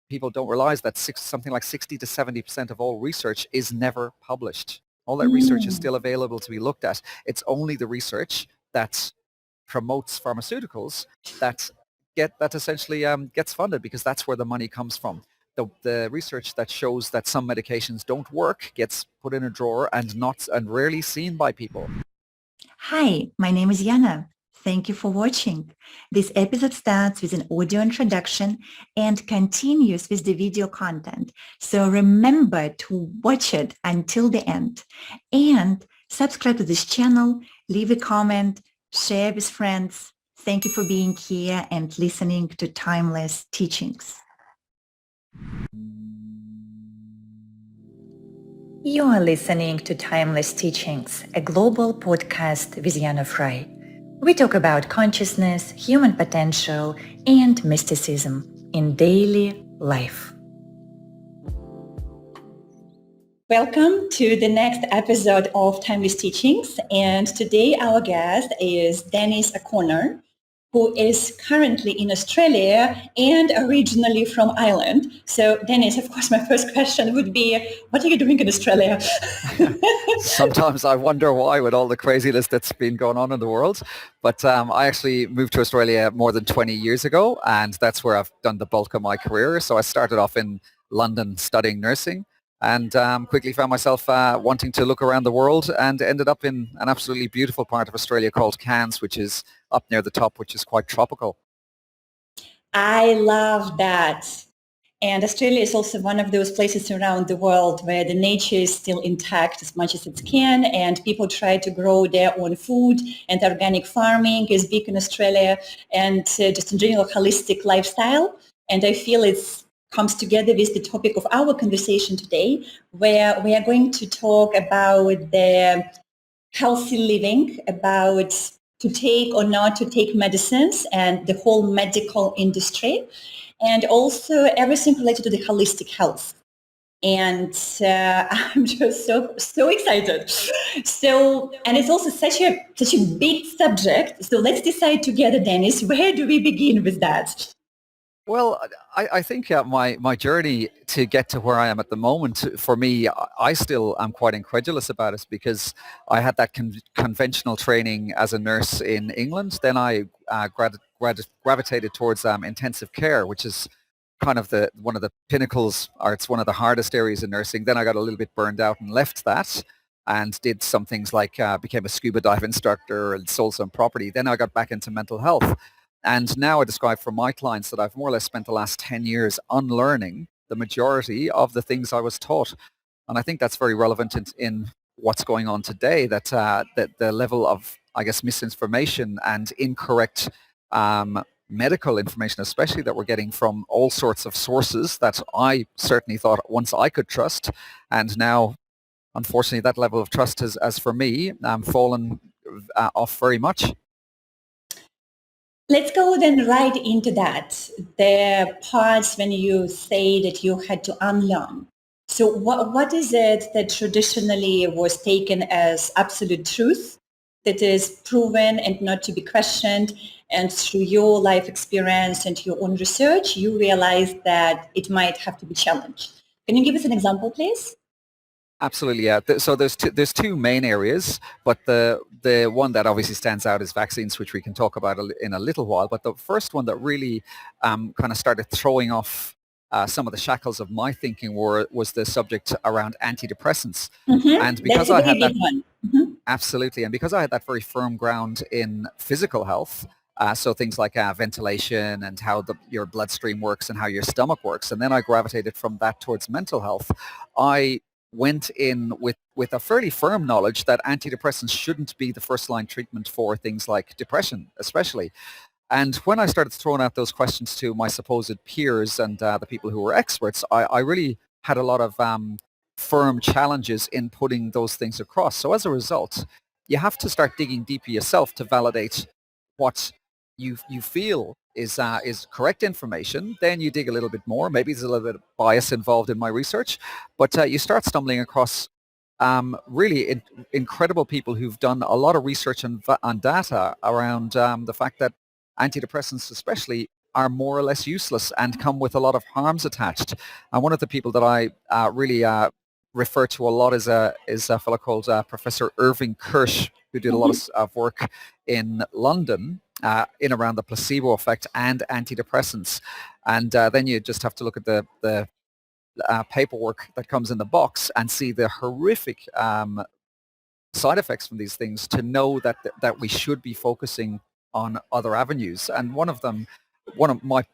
people don't realize that something like 60 to 70% of all research is never published. All that research is Mm. still available to be looked at. It's only the research that promotes pharmaceuticals that essentially gets funded, because that's where the money comes from. The research that shows that some medications don't work gets put in a drawer and rarely seen by people. Hi, my name is Yana. Thank you for watching. This episode starts with an audio introduction and continues with the video content. So remember to watch it until the end. And subscribe to this channel, leave a comment, share with friends. Thank you for being here and listening to Timeless Teachings. You are listening to Timeless Teachings, a global podcast with Yana Fry. We talk about consciousness, human potential, and mysticism in daily life. Welcome to the next episode of Timeless Teachings. And today our guest is Dennis O'Connor, who is currently in Australia and originally from Ireland. So Dennis, of course, my first question would be, what are you doing in Australia? Sometimes I wonder why, with all the craziness that's been going on in the world. But I actually moved to Australia more than 20 years ago, and that's where I've done the bulk of my career. So I started off in London studying nursing, and quickly found myself wanting to look around the world, and ended up in an absolutely beautiful part of Australia called Cairns, which is up near the top, which is quite tropical. I love that. And Australia is also one of those places around the world where the nature is still intact as much as it can, and people try to grow their own food, and organic farming is big in Australia, and just in general holistic lifestyle. And I feel it comes together with the topic of our conversation today, where we are going to talk about the healthy living, about to take or not to take medicines and the whole medical industry, and also everything related to the holistic health. And I'm just so excited. So, and it's also such a big subject. So let's decide together, Dennis, where do we begin with that? Well, I think my journey to get to where I am at the moment, for me, I still am quite incredulous about it, because I had that conventional training as a nurse in England. Then I gravitated towards intensive care, which is kind of one of the pinnacles, or it's one of the hardest areas in nursing. Then I got a little bit burned out and left that, and did some things like became a scuba dive instructor and sold some property. Then I got back into mental health. And now I describe for my clients that I've more or less spent the last 10 years unlearning the majority of the things I was taught. And I think that's very relevant in what's going on today, that the level of, I guess, misinformation and incorrect medical information, especially, that we're getting from all sorts of sources that I certainly thought once I could trust. And now, unfortunately, that level of trust has, as for me, fallen off very much. Let's go then right into that. The parts when you say that you had to unlearn. So what is it that traditionally was taken as absolute truth, that is proven and not to be questioned, and through your life experience and your own research, you realized that it might have to be challenged? Can you give us an example, please? Absolutely, yeah. So there's two main areas, but the one that obviously stands out is vaccines, which we can talk about in a little while. But the first one that really kind of started throwing off some of the shackles of my thinking was the subject around antidepressants. Mm-hmm. And because That's a I very had big one. Mm-hmm. Absolutely, and because I had that very firm ground in physical health, so things like ventilation and how your bloodstream works and how your stomach works, and then I gravitated from that towards mental health. I went in with a fairly firm knowledge that antidepressants shouldn't be the first line treatment for things like depression, especially. And when I started throwing out those questions to my supposed peers and the people who were experts, I really had a lot of firm challenges in putting those things across. So as a result, you have to start digging deeper yourself to validate what you feel is correct information. Then you dig a little bit more. Maybe there's a little bit of bias involved in my research, but you start stumbling across really incredible people who've done a lot of research on data around the fact that antidepressants especially are more or less useless and come with a lot of harms attached. And one of the people that I really refer to a lot is a fellow called Professor Irving Kirsch, who did a lot of work in London in around the placebo effect and antidepressants. And then you just have to look at the paperwork that comes in the box and see the horrific side effects from these things to know that we should be focusing on other avenues. And one of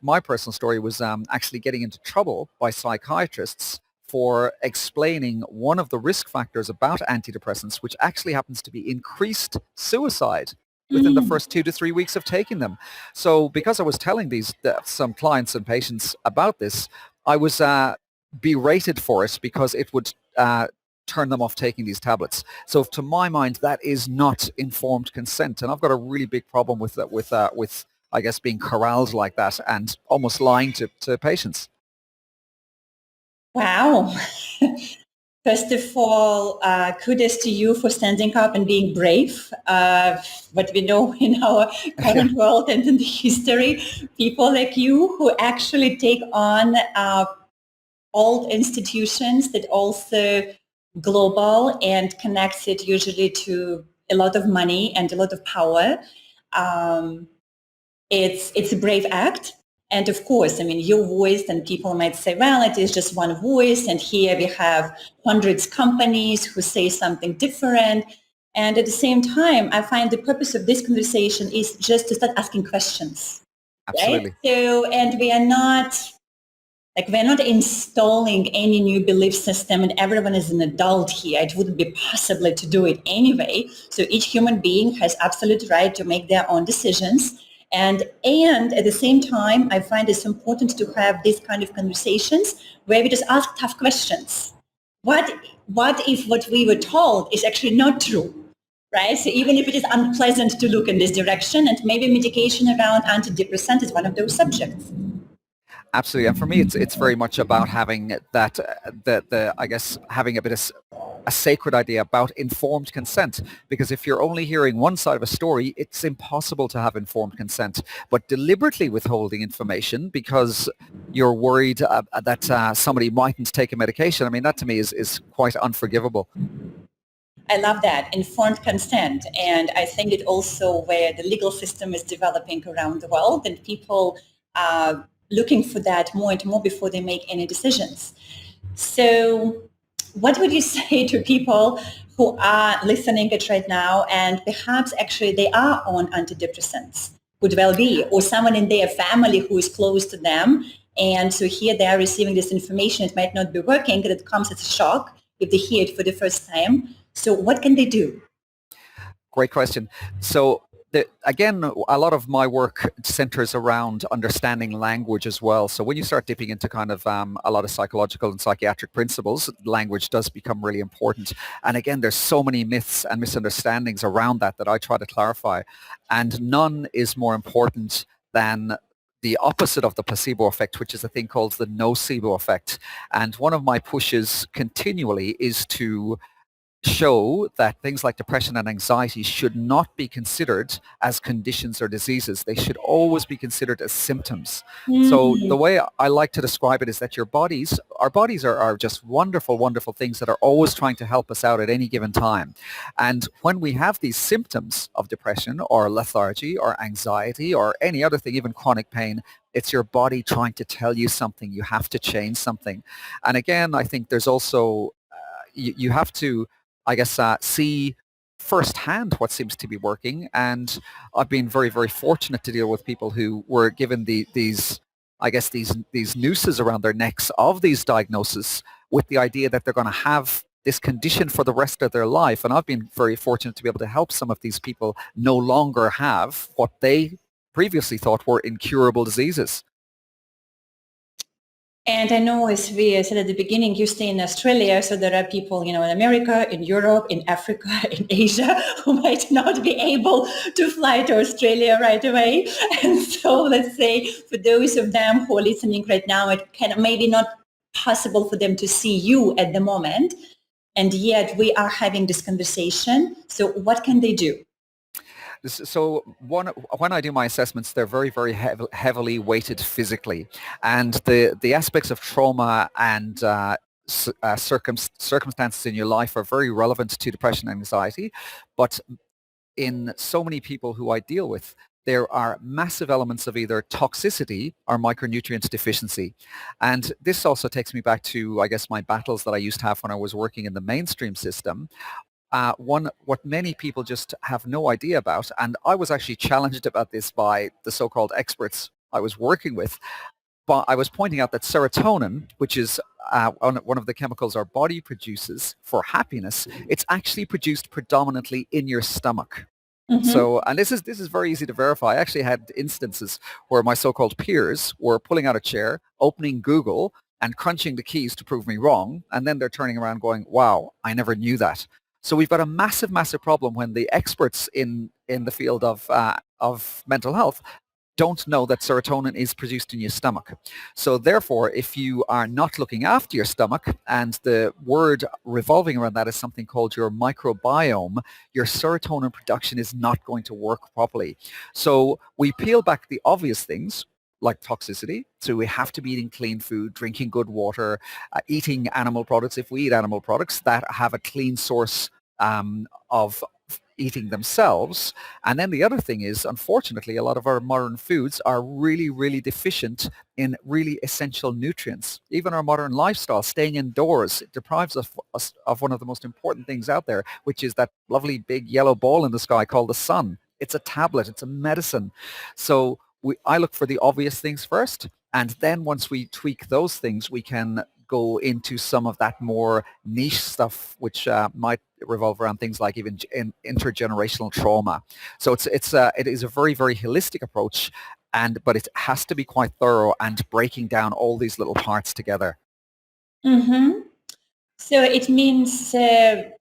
my personal story was actually getting into trouble by psychiatrists for explaining one of the risk factors about antidepressants, which actually happens to be increased suicide within the first 2 to 3 weeks of taking them. So because I was telling some clients and patients about this, I was berated for it because it would turn them off taking these tablets. So to my mind, that is not informed consent. And I've got a really big problem with that, with I guess, being corralled like that and almost lying to patients. Wow. First of all, kudos to you for standing up and being brave. What we know in our current world and in the history, people like you who actually take on old institutions that also global and connects it usually to a lot of money and a lot of power. It's a brave act. And of course, I mean, your voice, and people might say, well, it is just one voice. And here we have hundreds of companies who say something different. And at the same time, I find the purpose of this conversation is just to start asking questions. Absolutely. Right? So, and we're not installing any new belief system, and everyone is an adult here. It wouldn't be possible to do it anyway. So each human being has absolute right to make their own decisions. And at the same time, I find it's important to have these kind of conversations where we just ask tough questions. What if what we were told is actually not true, right? So even if it is unpleasant to look in this direction, and maybe medication around antidepressant is one of those subjects. Absolutely, and for me, it's very much about having that I guess having a bit of a sacred idea about informed consent, because if you're only hearing one side of a story, it's impossible to have informed consent. But deliberately withholding information because you're worried that somebody mightn't take a medication, I mean, that to me is quite unforgivable. I love that, informed consent. And I think it also where the legal system is developing around the world, and people are looking for that more and more before they make any decisions. So what would you say to people who are listening it right now and perhaps actually they are on antidepressants, could well be, or someone in their family who is close to them, and so here they are receiving this information, it might not be working, and it comes as a shock if they hear it for the first time. So what can they do? Great question. So again, a lot of my work centers around understanding language as well. So when you start dipping into kind of a lot of psychological and psychiatric principles, language does become really important. And again, there's so many myths and misunderstandings around that I try to clarify. And none is more important than the opposite of the placebo effect, which is a thing called the nocebo effect. And one of my pushes continually is to show that things like depression and anxiety should not be considered as conditions or diseases. They should always be considered as symptoms. So the way I like to describe it is that our bodies are just wonderful, wonderful things that are always trying to help us out at any given time. And when we have these symptoms of depression or lethargy or anxiety or any other thing, even chronic pain, it's your body trying to tell you something. You have to change something. And again, I think there's also, you have to, I guess, see firsthand what seems to be working. And I've been very, very fortunate to deal with people who were given these nooses around their necks of these diagnoses with the idea that they're going to have this condition for the rest of their life. And I've been very fortunate to be able to help some of these people no longer have what they previously thought were incurable diseases. And I know, as we said at the beginning, you stay in Australia, so there are people, in America, in Europe, in Africa, in Asia, who might not be able to fly to Australia right away. And so let's say for those of them who are listening right now, it can maybe not possible for them to see you at the moment. And yet we are having this conversation. So what can they do? So when I do my assessments, they're very, very heavily weighted physically, and the aspects of trauma and circumstances in your life are very relevant to depression and anxiety. But in so many people who I deal with, there are massive elements of either toxicity or micronutrient deficiency. And this also takes me back to, I guess, my battles that I used to have when I was working in the mainstream system. What many people just have no idea about, and I was actually challenged about this by the so-called experts I was working with, but I was pointing out that serotonin, which is one of the chemicals our body produces for happiness, it's actually produced predominantly in your stomach. Mm-hmm. So, and this is very easy to verify. I actually had instances where my so-called peers were pulling out a chair, opening Google, and crunching the keys to prove me wrong, and then they're turning around going, "Wow, I never knew that." So we've got a massive, massive problem when the experts in the field of mental health don't know that serotonin is produced in your stomach. So therefore, if you are not looking after your stomach, and the word revolving around that is something called your microbiome, your serotonin production is not going to work properly. So we peel back the obvious things like toxicity. So we have to be eating clean food, drinking good water, eating animal products if we eat animal products that have a clean source of eating themselves. And then the other thing is, unfortunately, a lot of our modern foods are really, really deficient in really essential nutrients. Even our modern lifestyle, staying indoors, it deprives us of one of the most important things out there, which is that lovely big yellow ball in the sky called the sun. It's a tablet. It's a medicine. So I look for the obvious things first. And then once we tweak those things, we can go into some of that more niche stuff, which might revolve around things like even intergenerational trauma. So it is a very, very holistic approach, but it has to be quite thorough and breaking down all these little parts together. Mm-hmm. So it means a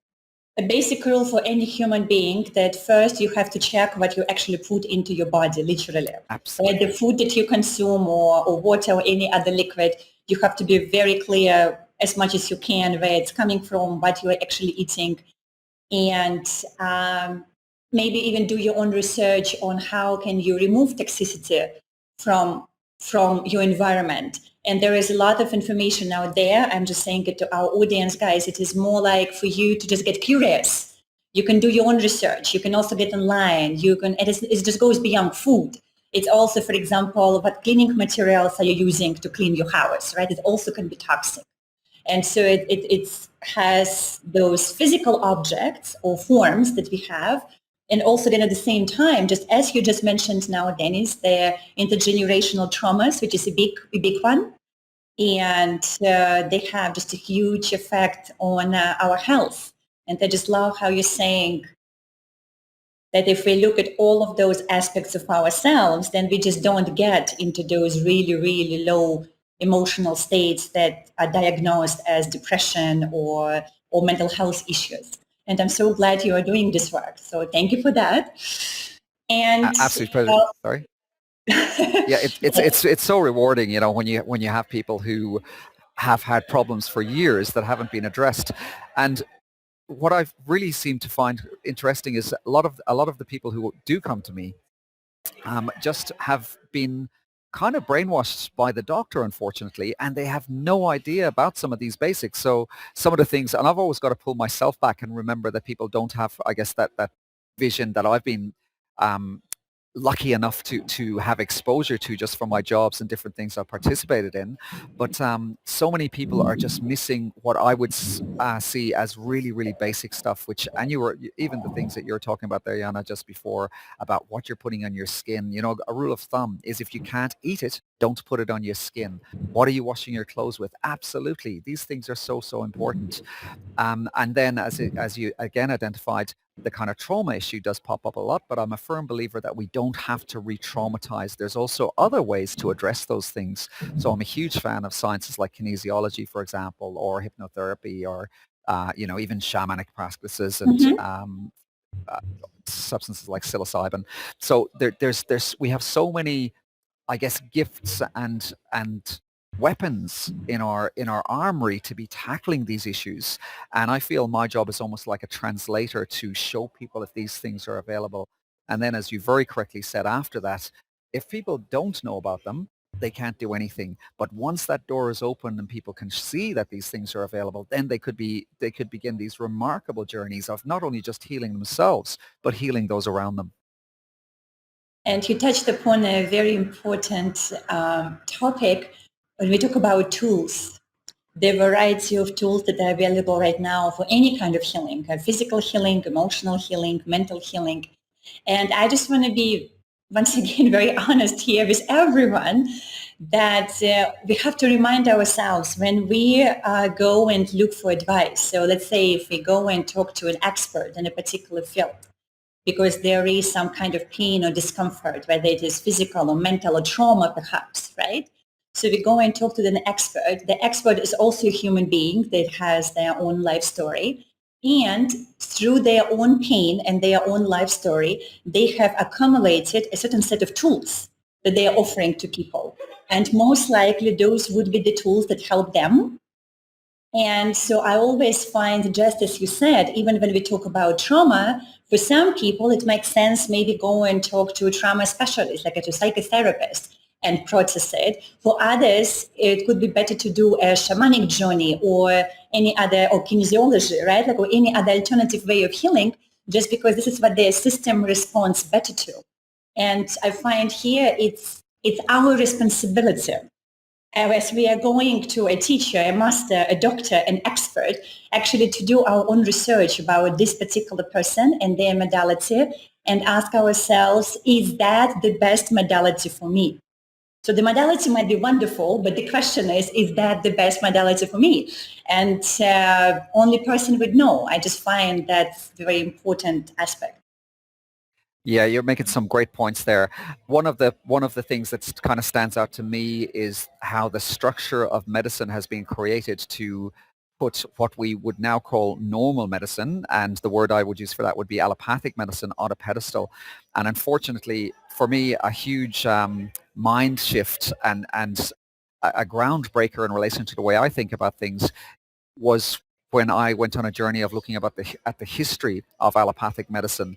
basic rule for any human being that first you have to check what you actually put into your body, literally. Right? Absolutely. The food that you consume or water or any other liquid, you have to be very clear as much as you can where it's coming from, what you are actually eating, and maybe even do your own research on how can you remove toxicity from your environment. And there is a lot of information out there. I'm just saying it to our audience, guys. It is more like for you to just get curious. You can do your own research. You can also get online. You can. It just goes beyond food. It's also, for example, what cleaning materials are you using to clean your house, right? It also can be toxic. And so it has those physical objects or forms that we have. And also then at the same time, just as you just mentioned now, Dennis, the intergenerational traumas, which is a big one. And they have just a huge effect on our health. And I just love how you're saying that if we look at all of those aspects of ourselves, then we just don't get into those really, really low emotional states that are diagnosed as depression or mental health issues. And I'm so glad you are doing this work. So thank you for that. And Absolute pleasure. Sorry. Yeah, it's so rewarding, when you have people who have had problems for years that haven't been addressed. And what I've really seemed to find interesting is a lot of the people who do come to me just have been kind of brainwashed by the doctor, unfortunately, and they have no idea about some of these basics. So some of the things, and I've always got to pull myself back and remember that people don't have, I guess, that vision that I've been um, lucky enough to have exposure to just from my jobs and different things I've participated in. But so many people are just missing what I would see as really, really basic stuff, and even the things that you're talking about there, Yana, just before, about what you're putting on your skin. A rule of thumb is if you can't eat it, don't put it on your skin. What are you washing your clothes with? Absolutely. These things are so, so important. And then as you again identified, the kind of trauma issue does pop up a lot, but I'm a firm believer that we don't have to re-traumatize. There's also other ways to address those things. So I'm a huge fan of sciences like kinesiology, for example, or hypnotherapy, or even shamanic practices, and Mhm. uh, substances like psilocybin. So we have so many, I guess, gifts and weapons in our armory to be tackling these issues. And I feel my job is almost like a translator to show people if these things are available. And then, as you very correctly said after that, if people don't know about them, they can't do anything. But once that door is open and people can see that these things are available, then they could begin these remarkable journeys of not only just healing themselves, but healing those around them. And you touched upon a very important topic when we talk about tools. The variety of tools that are available right now for any kind of healing, physical healing, emotional healing, mental healing. And I just want to be, once again, very honest here with everyone that we have to remind ourselves when we go and look for advice. So let's say if we go and talk to an expert in a particular field, because there is some kind of pain or discomfort, whether it is physical or mental or trauma perhaps, right? So we go and talk to the expert. The expert is also a human being that has their own life story. And through their own pain and their own life story, they have accumulated a certain set of tools that they are offering to people. And most likely those would be the tools that help them. And so I always find, just as you said, even when we talk about trauma, for some people, it makes sense maybe go and talk to a trauma specialist, like a psychotherapist, and process it. For others, it could be better to do a shamanic journey or any other, or kinesiology, right? Like, or any other alternative way of healing, just because this is what their system responds better to. And I find here it's our responsibility as we are going to a teacher, a master, a doctor, an expert, actually to do our own research about this particular person and their modality and ask ourselves, is that the best modality for me? So the modality might be wonderful, but the question is that the best modality for me? And only person would know. I just find that's a very important aspect. Yeah, you're making some great points there. One of the things that kind of stands out to me is how the structure of medicine has been created to put what we would now call normal medicine, and the word I would use for that would be allopathic medicine, on a pedestal. And unfortunately, for me, a huge mind shift and a groundbreaker in relation to the way I think about things was when I went on a journey of looking at the history of allopathic medicine,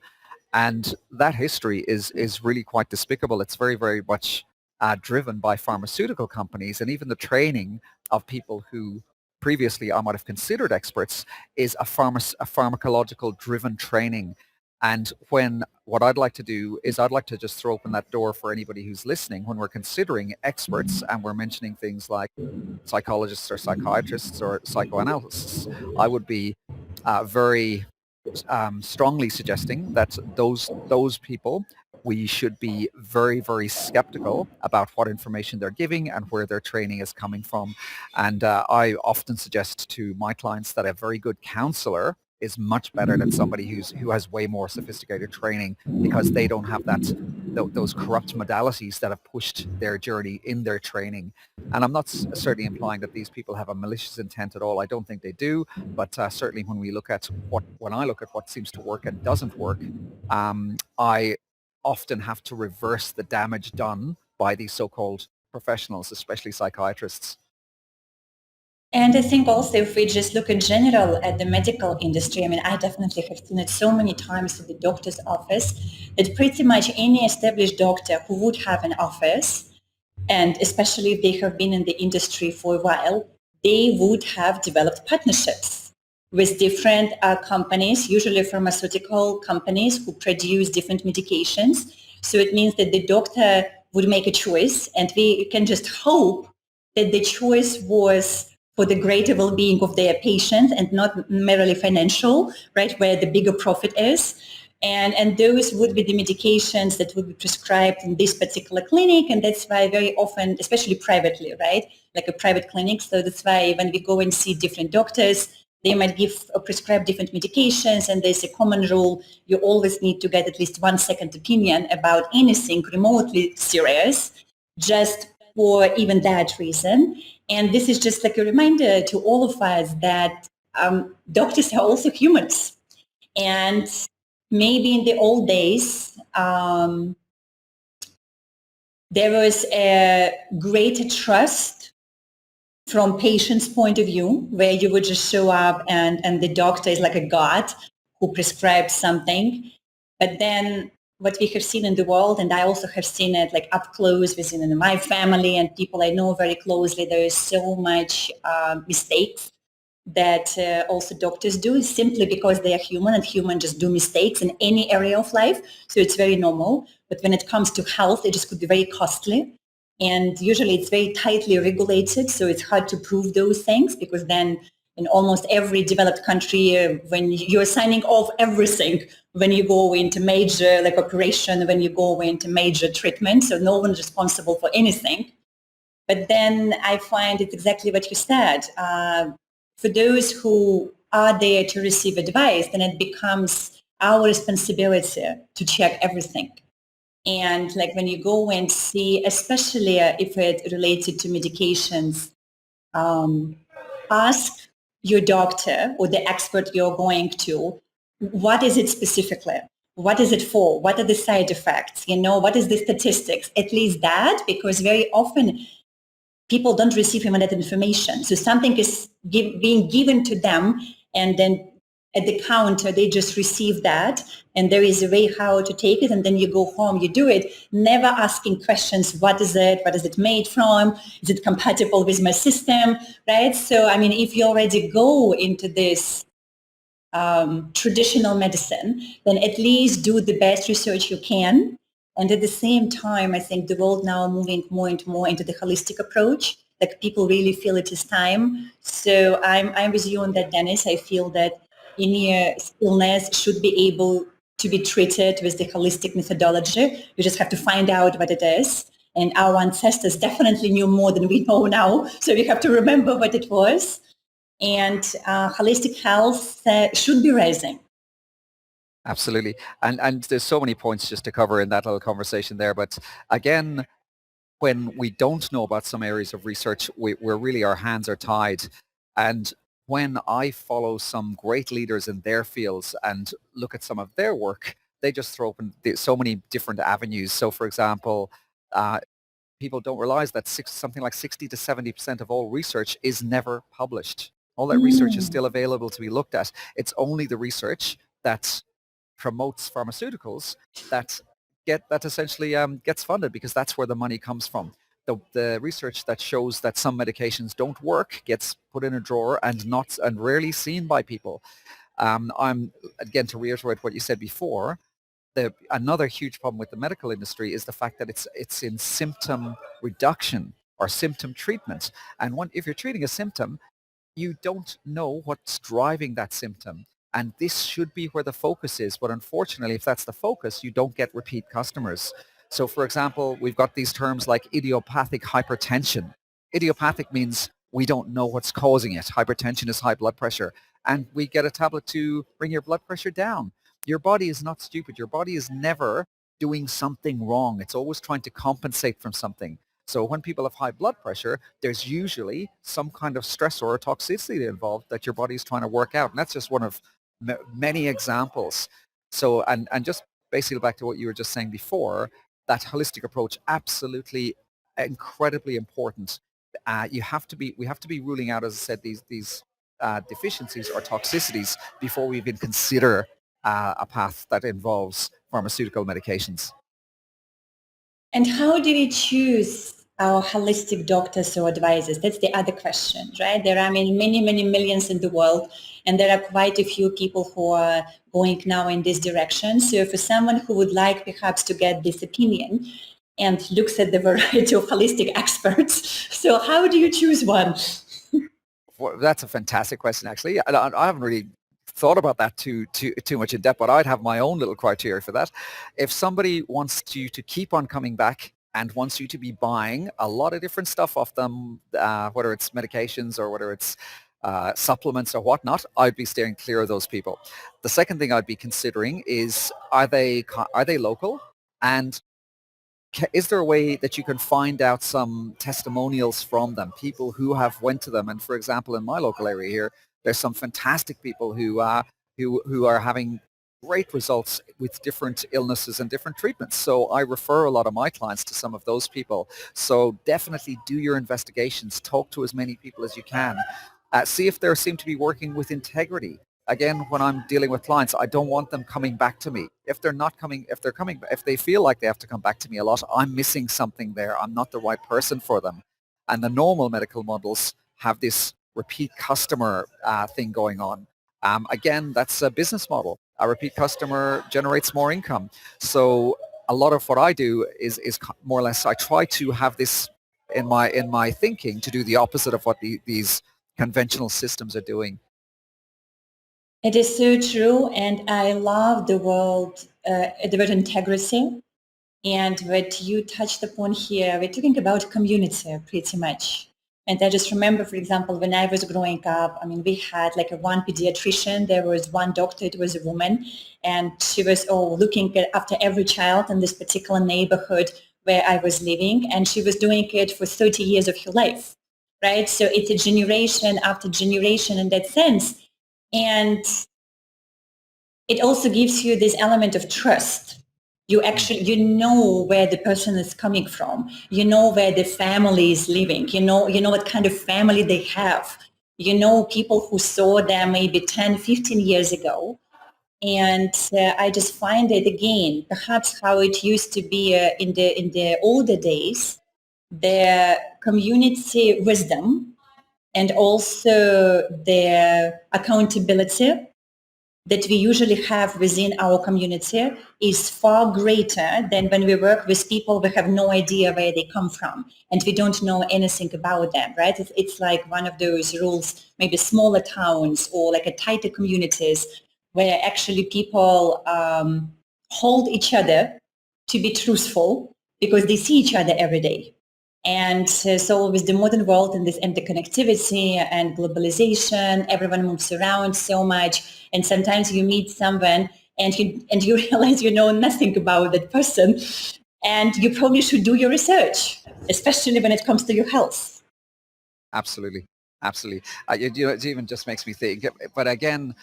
and that history is really quite despicable. It's very, very much driven by pharmaceutical companies, and even the training of people who previously I might have considered experts is a pharmacological driven training. And when what I'd like to do is I'd like to just throw open that door for anybody who's listening when we're considering experts and we're mentioning things like psychologists or psychiatrists or psychoanalysts. I would be very strongly suggesting that those people, we should be very, very skeptical about what information they're giving and where their training is coming from. And I often suggest to my clients that a very good counselor is much better than somebody who has way more sophisticated training, because they don't have those corrupt modalities that have pushed their journey in their training. And I'm not certainly implying that these people have a malicious intent at all. I don't think they do. But certainly when I look at what seems to work and doesn't work, I often have to reverse the damage done by these so-called professionals, especially psychiatrists. And I think also if we just look in general at the medical industry, I mean, I definitely have seen it so many times at the doctor's office that pretty much any established doctor who would have an office, and especially if they have been in the industry for a while, they would have developed partnerships with different companies, usually pharmaceutical companies who produce different medications. So it means that the doctor would make a choice, and we can just hope that the choice was for the greater well-being of their patients and not merely financial, right, where the bigger profit is. And those would be the medications that would be prescribed in this particular clinic. And that's why very often, especially privately, right, like a private clinic. So that's why when we go and see different doctors, they might give or prescribe different medications. And there's a common rule. You always need to get at least 1 second opinion about anything remotely serious, just for even that reason. And this is just like a reminder to all of us that doctors are also humans. And maybe in the old days, there was a greater trust from patient's point of view, where you would just show up and the doctor is like a god who prescribes something. But then what we have seen in the world, and I also have seen it like up close within my family and people I know very closely. There is so much mistakes that also doctors do simply because they are human, and humans just do mistakes in any area of life. So it's very normal. But when it comes to health, it just could be very costly. And usually it's very tightly regulated. So it's hard to prove those things, because then in almost every developed country, when you're signing off everything, when you go into major like operation, when you go into major treatment, so no one's responsible for anything. But then I find it's exactly what you said. For those who are there to receive advice, then it becomes our responsibility to check everything. And like when you go and see, especially if it's related to medications, ask your doctor or the expert you're going to, what is it specifically? What is it for? What are the side effects? What is the statistics? At least that, because very often people don't receive even that information. So something is being given to them, and then at the counter, they just receive that, and there is a way how to take it, and then you go home, you do it, never asking questions. What is it? What is it made from? Is it compatible with my system? Right? So, I mean, if you already go into this traditional medicine, then at least do the best research you can. And at the same time, I think the world now moving more and more into the holistic approach. Like people really feel it is time. So I'm with you on that, Dennis. I feel that any illness should be able to be treated with the holistic methodology. You just have to find out what it is. And our ancestors definitely knew more than we know now. So we have to remember what it was. And holistic health should be rising. Absolutely. And there's so many points just to cover in that little conversation there. But again, when we don't know about some areas of research, where really our hands are tied. And when I follow some great leaders in their fields and look at some of their work, they just throw open so many different avenues. So for example, people don't realize that something like 60 to 70% of all research is never published. All that research is Mm. still available to be looked at. It's only the research that promotes pharmaceuticals that essentially gets funded, because that's where the money comes from. The research that shows that some medications don't work gets put in a drawer and rarely seen by people. I'm again, to reiterate what you said before. Another huge problem with the medical industry is the fact that it's in symptom reduction or symptom treatment. And if you're treating a symptom, you don't know what's driving that symptom. And this should be where the focus is. But unfortunately, if that's the focus, you don't get repeat customers. So for example, we've got these terms like idiopathic hypertension. Idiopathic means we don't know what's causing it. Hypertension is high blood pressure. And we get a tablet to bring your blood pressure down. Your body is not stupid. Your body is never doing something wrong. It's always trying to compensate from something. So when people have high blood pressure, there's usually some kind of stressor or toxicity involved that your body is trying to work out. And that's just one of many examples. So, and just basically back to what you were just saying before, that holistic approach, absolutely incredibly important. We have to be ruling out, as I said, these deficiencies or toxicities before we even consider a path that involves pharmaceutical medications. And how do we choose our holistic doctors or advisors? That's the other question, right? There are many, many millions in the world, and there are quite a few people who are going now in this direction. So for someone who would like perhaps to get this opinion and looks at the variety of holistic experts, so how do you choose one? Well, that's a fantastic question, actually. I haven't really thought about that too much in depth, but I'd have my own little criteria for that. If somebody wants you to keep on coming back and wants you to be buying a lot of different stuff off them, whether it's medications or whether it's supplements or whatnot, I'd be steering clear of those people. The second thing I'd be considering is, are they local? And is there a way that you can find out some testimonials from them, people who have went to them? And for example, in my local area here, there's some fantastic people who are having great results with different illnesses and different treatments. So I refer a lot of my clients to some of those people. So definitely do your investigations, talk to as many people as you can, see if they seem to be working with integrity. again, when I'm dealing with clients, I don't want them coming back to me. If they're not coming, if they feel like they have to come back to me a lot, I'm missing something there. I'm not the right person for them. And the normal medical models have this repeat customer thing going on. Again, that's a business model. A repeat customer generates more income. So a lot of what I do is more or less, I try to have this in my thinking to do the opposite of what these conventional systems are doing. It is so true, and I love the word integrity. And what you touched upon here, we're talking about community pretty much. And I just remember, for example, when I was growing up, I mean, we had like a one pediatrician, there was one doctor, it was a woman, and she was looking after every child in this particular neighborhood where I was living, and she was doing it for 30 years of her life, right? So it's a generation after generation in that sense. And it also gives you this element of trust. You know where the person is coming from. You know where the family is living. You know what kind of family they have. You know people who saw them maybe 10, 15 years ago. And I just find it again, perhaps how it used to be in the older days, the community wisdom and also the accountability that we usually have within our community is far greater than when we work with people we have no idea where they come from and we don't know anything about them, right? It's like one of those rules, maybe smaller towns or like a tighter communities where actually people hold each other to be truthful because they see each other every day. And so with the modern world and this interconnectivity and globalization, everyone moves around so much. And sometimes you meet someone and you realize you know nothing about that person. And you probably should do your research, especially when it comes to your health. Absolutely. Absolutely. It even just makes me think. But again,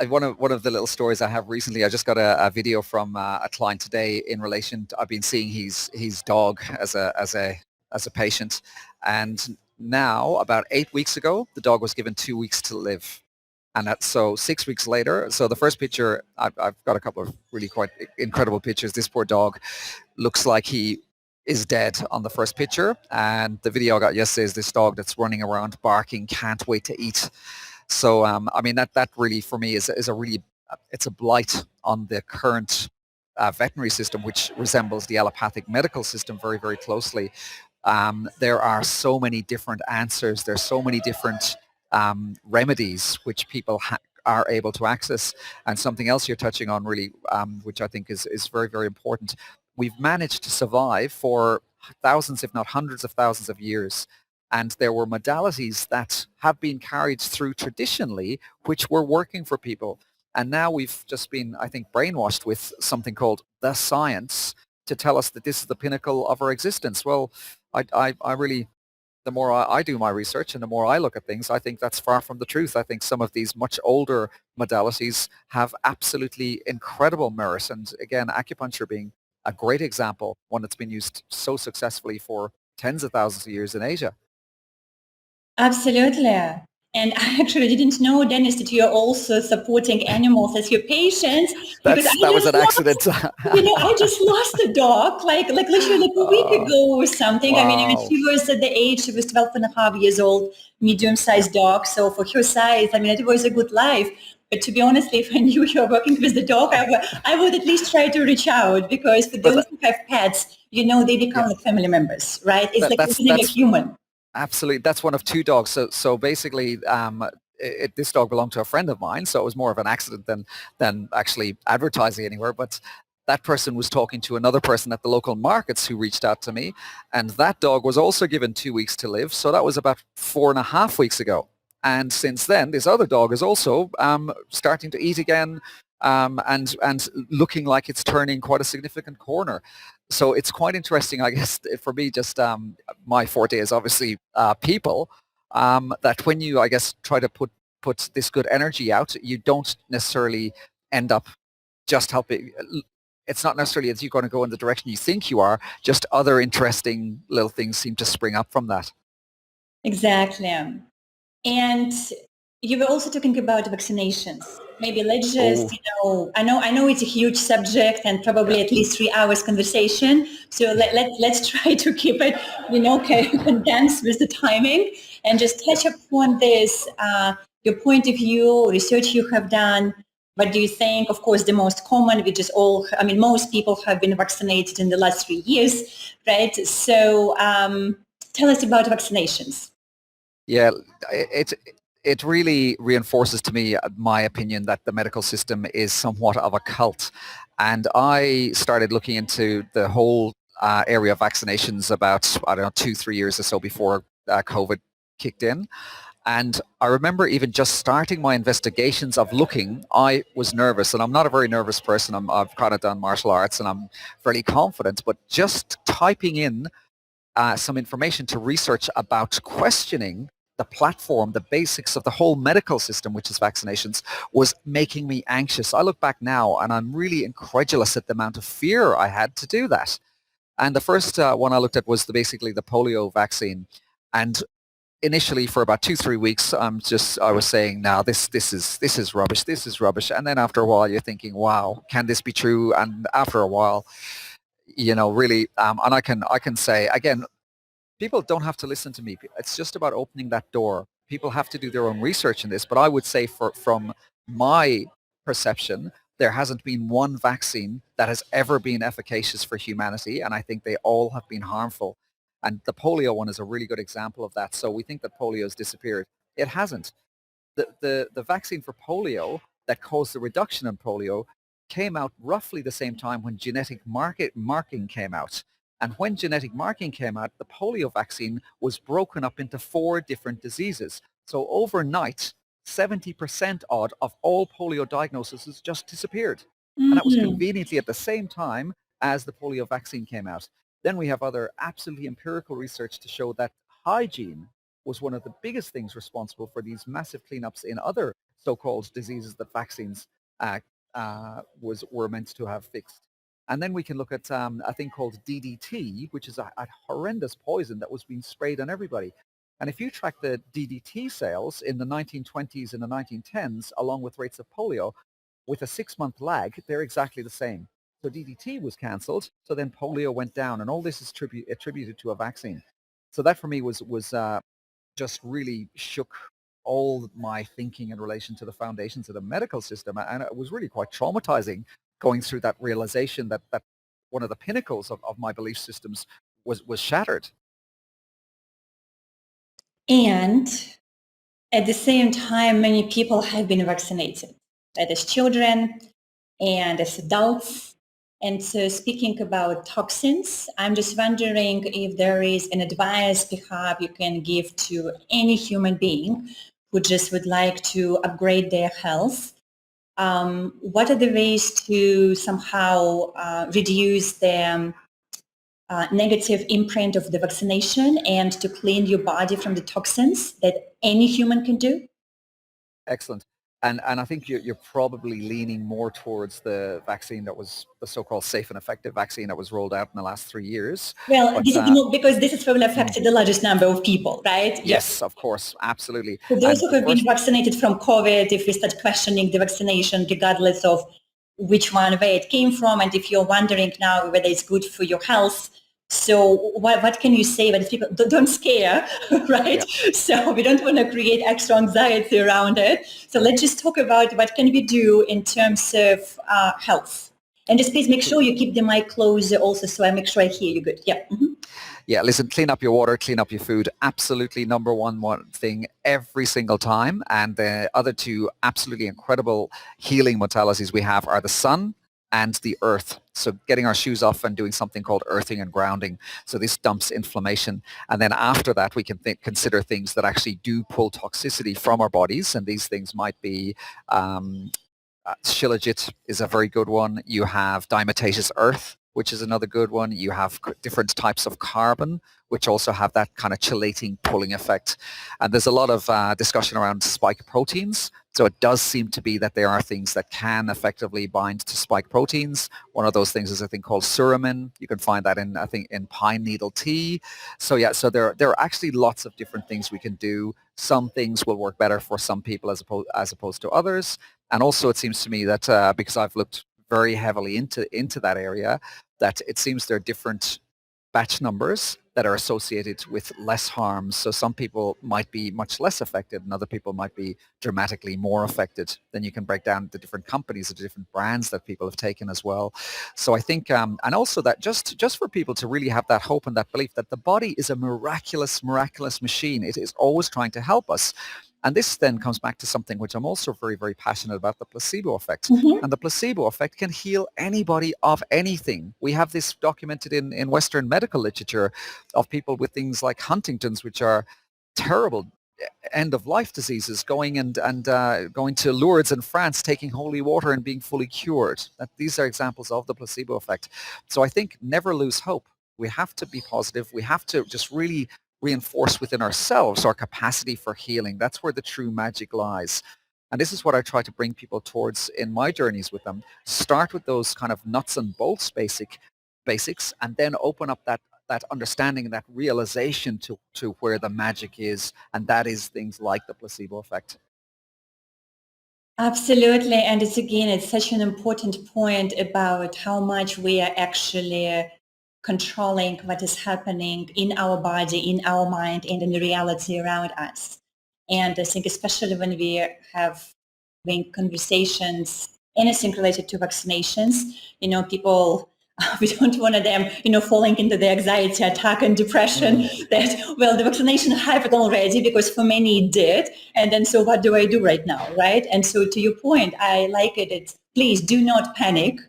one of the little stories I have recently, I just got a video from a client today in relation to, I've been seeing his dog as a patient, and now about 8 weeks ago, the dog was given 2 weeks to live. And that's so 6 weeks later. So the first picture, I've got a couple of really quite incredible pictures. This poor dog looks like he is dead on the first picture. And the video I got yesterday is this dog that's running around barking, can't wait to eat. So I mean that really for me is a really it's a blight on the current veterinary system, which resembles the allopathic medical system very, very closely. There are so many different answers. There's so many different remedies which people are able to access. And something else you're touching on really, which I think is very, very important. We've managed to survive for thousands, if not hundreds of thousands of years. And there were modalities that have been carried through traditionally, which were working for people. And now we've just been, I think, brainwashed with something called the science to tell us that this is the pinnacle of our existence. Well, I really, the more I do my research and the more I look at things, I think that's far from the truth. I think some of these much older modalities have absolutely incredible merit. And again, acupuncture being a great example, one that's been used so successfully for tens of thousands of years in Asia. Absolutely. And I actually didn't know, Dennis, that you're also supporting animals as your patients because That was an accident. I just lost a dog, like literally like a week Oh, ago or something. I mean, wow. she was at the age, she was 12 and a half years old, medium-sized dog. So for her size, I mean, it was a good life. But to be honest, if I knew you were working with the dog, I would at least try to reach out because for But those who have pets, they become yeah, like family members, right? It's like that's visiting a human. absolutely, that's one of two dogs. So basically, this dog belonged to a friend of mine, so it was more of an accident than actually advertising anywhere. But that person was talking to another person at the local markets who reached out to me, and that dog was also given 2 weeks to live. So that was about 4.5 weeks ago. And since then, this other dog is also starting to eat again, and looking like it's turning quite a significant corner. So it's quite interesting, I guess, for me. Just my forte is obviously people. That when you, I guess, try to put this good energy out, you don't necessarily end up just helping. It's not necessarily that you're going to go in the direction you think you are. Just other interesting little things seem to spring up from that. Exactly. And You were also talking about vaccinations. Maybe let's just, Oh, I know it's a huge subject and yeah. probably at least 3 hours conversation. So let's try to keep it, condensed with the timing and just Yeah. touch upon this, your point of view, research you have done. What do you think? Of course, the most common, which is most people have been vaccinated in the last 3 years, right? So tell us about vaccinations. Yeah, it it really reinforces to me my opinion that the medical system is somewhat of a cult. And I started looking into the whole area of vaccinations about, I don't know, 2, 3 years or so before COVID kicked in. And I remember even just starting my investigations of looking, I was nervous, and I'm not a very nervous person. I've kind of done martial arts and I'm fairly confident, but just typing in some information to research about questioning the platform, the basics of the whole medical system, which is vaccinations, was making me anxious. I look back now and I'm really incredulous at the amount of fear I had to do that. And the first one I looked at was basically the polio vaccine. And initially for about 2, 3 weeks, I was saying, now this is rubbish, this is rubbish. And then after a while, you're thinking, wow, can this be true? And after a while, really, and I can say again, people don't have to listen to me. It's just about opening that door. People have to do their own research in this, but I would say from my perception, there hasn't been one vaccine that has ever been efficacious for humanity, and I think they all have been harmful. And the polio one is a really good example of that. So we think that polio has disappeared. It hasn't. The vaccine for polio that caused the reduction in polio came out roughly the same time when genetic marking came out. And when genetic marking came out, the polio vaccine was broken up into 4 different diseases. So overnight, 70% odd of all polio diagnoses just disappeared. And that was Mm. conveniently at the same time as the polio vaccine came out. Then we have other absolutely empirical research to show that hygiene was one of the biggest things responsible for these massive cleanups in other so-called diseases that vaccines were meant to have fixed. And then we can look at a thing called DDT, which is a horrendous poison that was being sprayed on everybody. And if you track the DDT sales in the 1920s and the 1910s, along with rates of polio, with a 6-month lag, they're exactly the same. So DDT was cancelled, so then polio went down, and all this is attributed to a vaccine. So that for me was just really shook all my thinking in relation to the foundations of the medical system. And it was really quite traumatizing going through that realization that one of the pinnacles of my belief systems was shattered. And at the same time, many people have been vaccinated, right, as children and as adults. And so speaking about toxins, I'm just wondering if there is an advice perhaps you can give to any human being who just would like to upgrade their health. What are the ways to somehow reduce the negative imprint of the vaccination and to clean your body from the toxins that any human can do? Excellent. And I think you're probably leaning more towards the vaccine that was the so-called safe and effective vaccine that was rolled out in the last 3 years. Well, But this is because this is probably affected the largest number of people, right? Yeah. yes, of course, absolutely. For those And who the have been first vaccinated from COVID, if we start questioning the vaccination, regardless of which one, where it came from, and if you're wondering now whether it's good for your health, so what can you say? But people don't scare, right? yeah. So we don't want to create extra anxiety around it. So let's just talk about what can we do in terms of health. And just please make sure you keep the mic closer also, so I make sure I hear you good. Yeah. Mm-hmm. Yeah, listen, clean up your water, clean up your food. Absolutely number one thing every single time. And the other two absolutely incredible healing modalities we have are the sun and the earth. So getting our shoes off and doing something called earthing and grounding. So this dumps inflammation. And then after that, we can consider things that actually do pull toxicity from our bodies. And these things might be Shilajit is a very good one. You have diatomaceous earth, which is another good one. You have different types of carbon, which also have that kind of chelating, pulling effect. And there's a lot of discussion around spike proteins. So it does seem to be that there are things that can effectively bind to spike proteins. One of those things is a thing called suramin. You can find that in, I think, in pine needle tea. So yeah, so there are actually lots of different things we can do. Some things will work better for some people as opposed to others. And also it seems to me that because I've looked very heavily into that area, that it seems there are different batch numbers that are associated with less harms. So some people might be much less affected and other people might be dramatically more affected. Then you can break down the different companies, the different brands that people have taken as well. So I think, and also that just for people to really have that hope and that belief that the body is a miraculous, miraculous machine. It is always trying to help us. And this then comes back to something which I'm also very, very passionate about, the placebo effect. Mm-hmm. And the placebo effect can heal anybody of anything. We have this documented in Western medical literature of people with things like Huntington's, which are terrible end-of-life diseases, going going to Lourdes in France, taking holy water and being fully cured. These are examples of the placebo effect. So I think never lose hope. We have to be positive. We have to just really reinforce within ourselves our capacity for healing. That's where the true magic lies. And this is what I try to bring people towards in my journeys with them. Start with those kind of nuts and bolts basics, and then open up that understanding and that realization to where the magic is. And that is things like the placebo effect. Absolutely. And it's such an important point about how much we are actually controlling what is happening in our body, in our mind, and in the reality around us. And I think especially when we have conversations, anything related to vaccinations, people, we don't want them, falling into the anxiety attack and depression that, well, the vaccination happened already because for many it did. And then, so what do I do right now, right? And so to your point, I like it. It's please do not panic.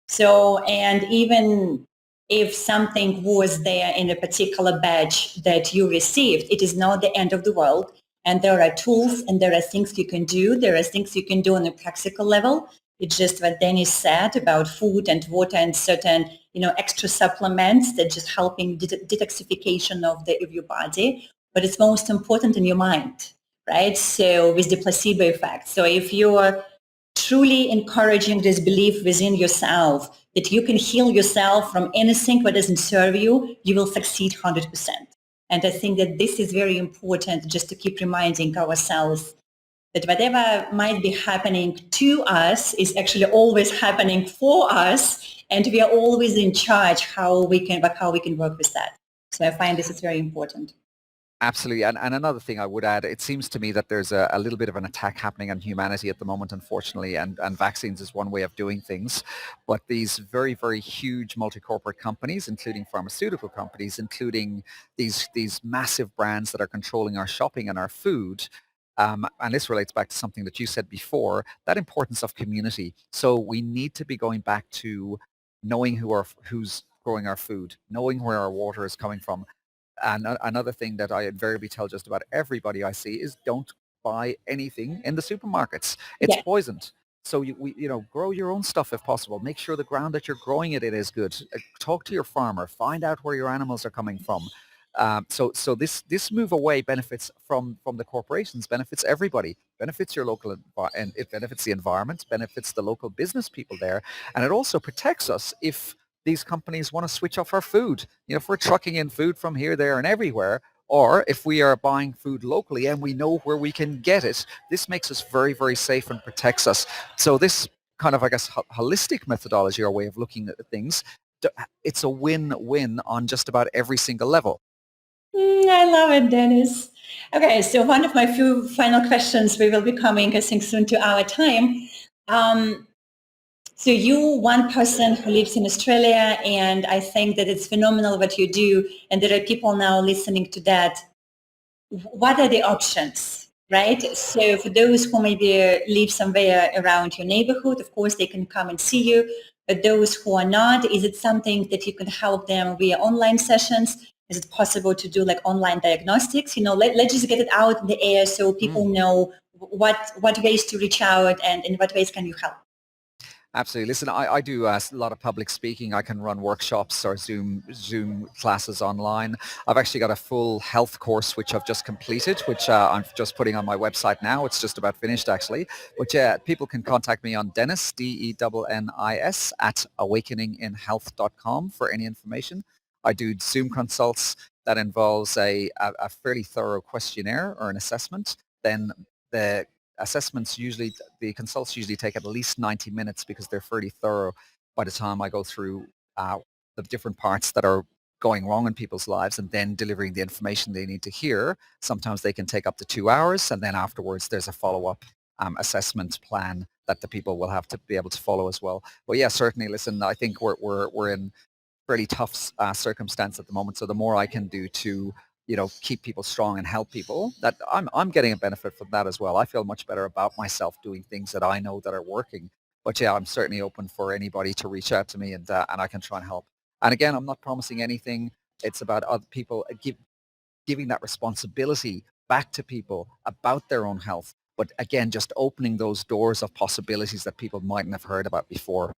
So, and even if something was there in a particular batch that you received, it is not the end of the world. And there are tools and there are things you can do. There are things you can do on a practical level. It's just what Dennis said about food and water and certain, extra supplements that just helping detoxification of your body. But it's most important in your mind, right? So with the placebo effect. So if you're truly encouraging this belief within yourself that you can heal yourself from anything that doesn't serve you, you will succeed 100%. And I think that this is very important, just to keep reminding ourselves that whatever might be happening to us is actually always happening for us, and we are always in charge how we can work with that. So I find this is very important. Absolutely. And another thing I would add, it seems to me that there's a little bit of an attack happening on humanity at the moment, unfortunately, and vaccines is one way of doing things. But these very, very huge multi-corporate companies, including pharmaceutical companies, including these massive brands that are controlling our shopping and our food, and this relates back to something that you said before, that importance of community. So we need to be going back to knowing who's growing our food, knowing where our water is coming from. And another thing that I invariably tell just about everybody I see is don't buy anything in the supermarkets. It's Yeah. poisoned. So grow your own stuff if possible. Make sure the ground that you're growing it in is good. Talk to your farmer. Find out where your animals are coming from. So this move away benefits from the corporations, benefits everybody, benefits your local, and it benefits the environment, benefits the local business people there, and it also protects us if these companies want to switch off our food. If we're trucking in food from here, there, and everywhere, or if we are buying food locally and we know where we can get it, this makes us very, very safe and protects us. So this kind of, I guess, holistic methodology or way of looking at things, it's a win-win on just about every single level. I love it, Dennis. Okay, so one of my few final questions, we will be coming, I think, soon to our time. So you, one person who lives in Australia, and I think that it's phenomenal what you do, and there are people now listening to that. What are the options, right? So for those who maybe live somewhere around your neighborhood, of course, they can come and see you. But those who are not, is it something that you can help them via online sessions? Is it possible to do like online diagnostics? Let's just get it out in the air so people know what ways to reach out and in what ways can you help? Absolutely. Listen, I do a lot of public speaking. I can run workshops or Zoom classes online. I've actually got a full health course which I've just completed, which I'm just putting on my website now. It's just about finished actually. But yeah, people can contact me on Dennis, Dennis, at awakeninginhealth.com for any information. I do Zoom consults that involves a fairly thorough questionnaire or an assessment. Then the the consults usually take at least 90 minutes because they're fairly thorough by the time I go through the different parts that are going wrong in people's lives and then delivering the information they need to hear. Sometimes they can take up to 2 hours, and then afterwards there's a follow-up assessment plan that the people will have to be able to follow as well. But yeah, certainly, listen, I think we're in really tough circumstance at the moment. So the more I can do to, keep people strong and help people, that I'm getting a benefit from that as well. I feel much better about myself doing things that I know that are working. But yeah, I'm certainly open for anybody to reach out to me, and I can try and help. And again, I'm not promising anything. It's about other people giving that responsibility back to people about their own health. But again, just opening those doors of possibilities that people mightn't have heard about before.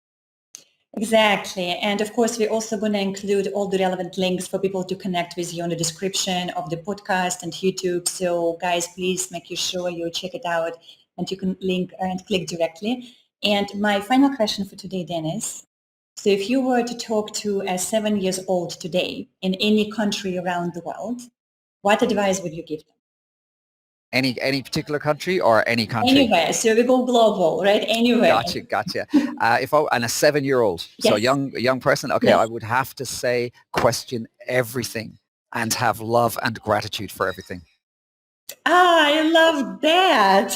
Exactly. And of course, we're also going to include all the relevant links for people to connect with you in the description of the podcast and YouTube. So guys, please make sure you check it out and you can link and click directly. And my final question for today, Dennis. So if you were to talk to a 7-year-old today in any country around the world, what advice would you give them? Any particular country or any country? Anywhere. So we go global, right? Anywhere. Gotcha. And a 7-year-old, so Yes. a young person. Okay, Yes. I would have to say question everything and have love and gratitude for everything. I love that.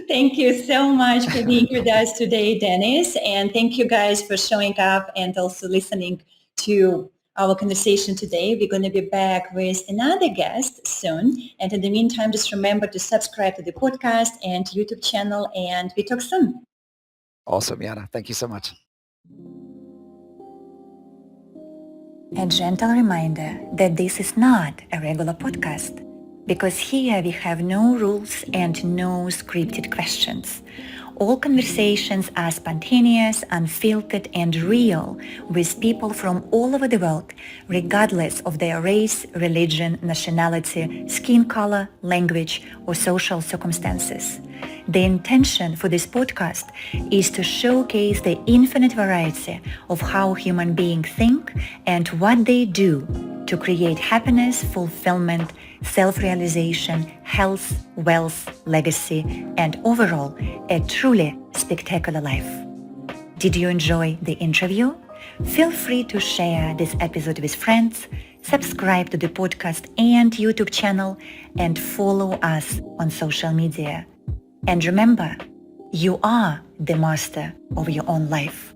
Thank you so much for being with us today, Dennis. And thank you guys for showing up and also listening to our conversation today. We're going to be back with another guest soon. And in the meantime, just remember to subscribe to the podcast and YouTube channel, and we talk soon. Awesome, Yana. Thank you so much. A gentle reminder that this is not a regular podcast, because here we have no rules and no scripted questions. All conversations are spontaneous, unfiltered, and real with people from all over the world, regardless of their race, religion, nationality, skin color, language, or social circumstances. The intention for this podcast is to showcase the infinite variety of how human beings think and what they do to create happiness, fulfillment, self-realization, health, wealth, legacy, and overall, a truly spectacular life. Did you enjoy the interview? Feel free to share this episode with friends, subscribe to the podcast and YouTube channel, and follow us on social media. And remember, you are the master of your own life.